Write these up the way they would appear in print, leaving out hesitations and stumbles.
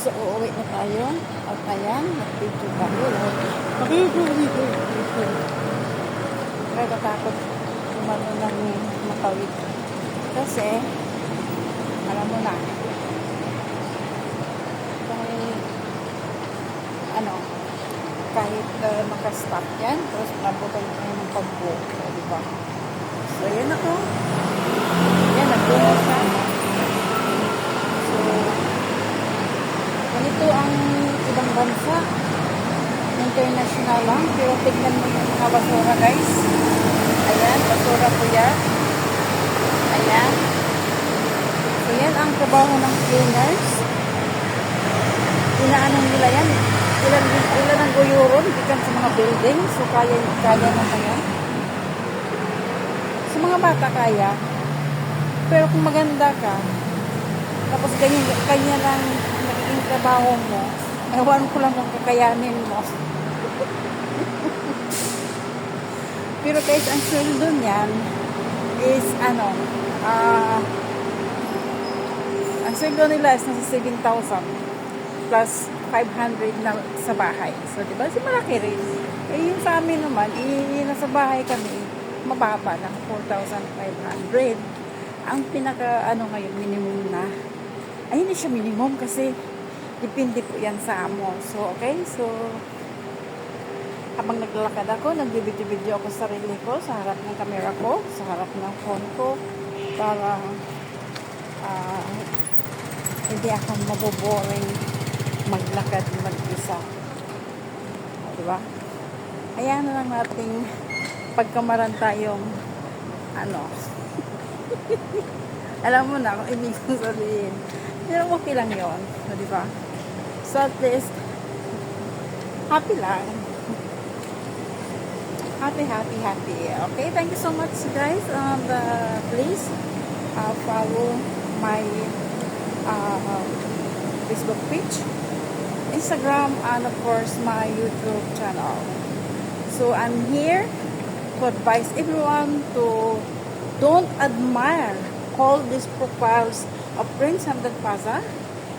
So, uuwi na tayo. At ayan, nag-video tayo. Kaya natakot kumano ng makawit. Kasi, alam mo na, kahit makastop yan, tapos mabutan tayo ng pagbo. Diba? So, yan ako. Yan, nag-bunga siya. So, ganito ang ibang bansa. International lang. Pero tignan mo yung mga basura, guys. Ayan, basura po yan. Ayan. So, yan ang trabaho ng cleaners. Inaanong nila yan. Ilan ang guyuron, ikan sa mga building. So, kaya naman yan. Sa mga bata kaya. Pero kung maganda ka, tapos ganyan lang nagiging trabaho mo, ewan ko lang kung kakayanin mo. Pero guys, ang sweldo niyan is ang sweldo nila is nasa 7,000 plus 500 na sa bahay. So, diba? Si malaki rin. Eh, yung sa amin naman, nasa bahay kami, mababa lang, 4,500. Ang pinaka, ngayon, minimum na. Ay, hindi siya minimum kasi depende po yan sa amo. So, okay. So, habang naglalakad ako, nagbibidyo-video ako sa sarili ko, sa harap ng camera ko, sa harap ng phone ko, para hindi ako maboboring maglakad mag-isa. Diba? Hayaan na lang nating pagkamaran tayong alam mo na kung ibig kong sabihin. Pero okay lang yun. Diba? So at least happy lang. Happy. Okay, thank you so much guys. And please follow my Facebook page, Instagram, and of course my YouTube channel. So I'm here to advise everyone to don't admire all these profiles of Prince Hamdan Paza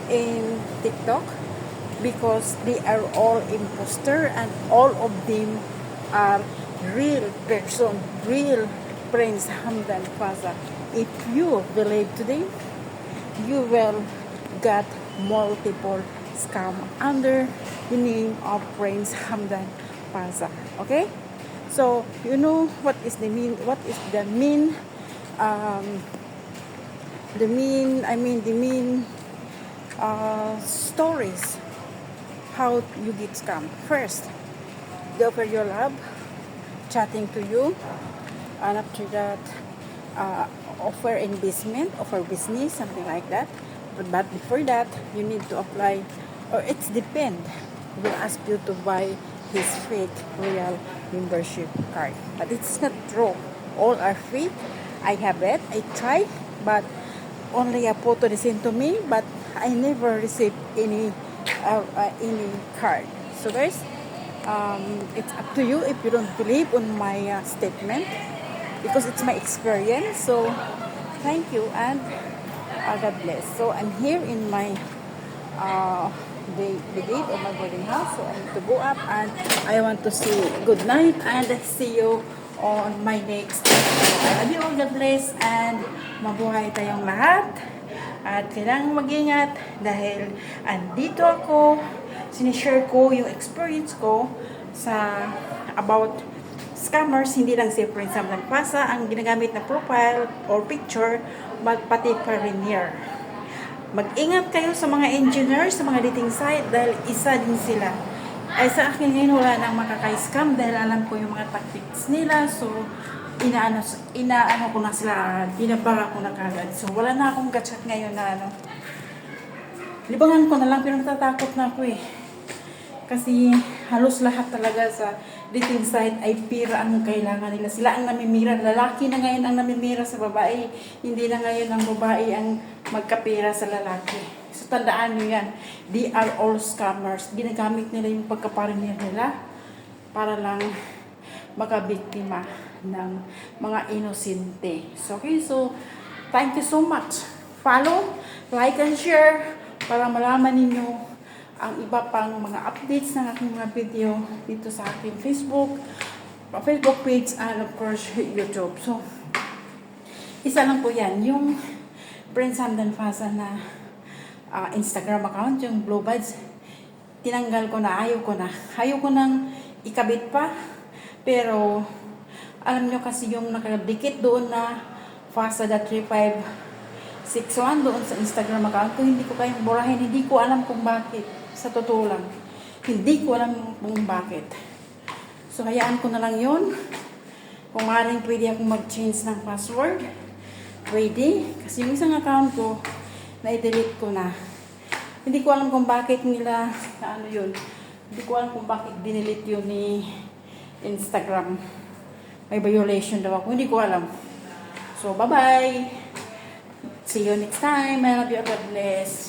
in TikTok, because they are all imposter and all of them are real person, real Prince Hamdan Paza. If you believe today, you will get multiple scam under the name of Prince Hamdan Paza. Okay? So, you know what is the mean stories how you get scammed. First, they offer your love, chatting to you, and after that, offer investment, offer business, something like that. But before that, you need to apply, or it's depend. Will ask you to buy his fake real membership card. But it's not true. All are fake. I have it. I tried, but only a photo they sent to me, but I never received any card. So guys, it's up to you if you don't believe on my statement, because it's my experience. So thank you, and God bless. So I'm here in my the gate of my boarding house. So I need to go up, and I want to say good night and see you on my next video. I love you all. God bless, and mabuhay tayong lahat. At kailangan mag-ingat dahil andito ako, sinishare ko yung experience ko sa about scammers. Hindi lang si Prince Hamdan Paza ang ginagamit na profile or picture, but pati pioneer. Mag-ingat kayo sa mga engineers, sa mga dating site, dahil isa din sila. Ay sa akin ngayon wala nang makaka-scam dahil alam ko yung mga tactics nila. So, inaano ko na sila, binabara ko na kagad. So, wala na akong gachat ngayon na libangan ko na lang, pero natatakot na ako eh. Kasi halos lahat talaga sa dating site ay pira ang kailangan nila. Sila ang namimira. Lalaki na ngayon ang namimira sa babae. Hindi na ngayon ang babae ang magkapira sa lalaki. So tandaan nyo yan. They are all scammers. Ginagamit nila yung pagkapariner nila para lang makabiktima ng mga inosente. So, okay, so thank you so much. Follow, like, and share para malaman ninyo ang iba pang mga updates ng aking mga video dito sa aking Facebook page, and of course, YouTube. So, isa lang po yan, yung Prince Hamdan Fasa na Instagram account, yung Blue Buds, tinanggal ko na, ayaw ko nang ikabit pa, pero alam nyo kasi yung nakadikit doon na Fasa.3561 doon sa Instagram account ko, hindi ko kayang burahin, hindi ko alam kung bakit, sa totoo lang, hindi ko alam kung bakit. So, hayaan ko na lang yun. Kung maaaring pwede akong mag-change ng password, pwede. Kasi yung isang account ko, na-delete ko na. Hindi ko alam kung bakit nila, hindi ko alam kung bakit dinelete yun ni Instagram. May violation daw ako, hindi ko alam. So, bye-bye! See you next time. I love you. God bless.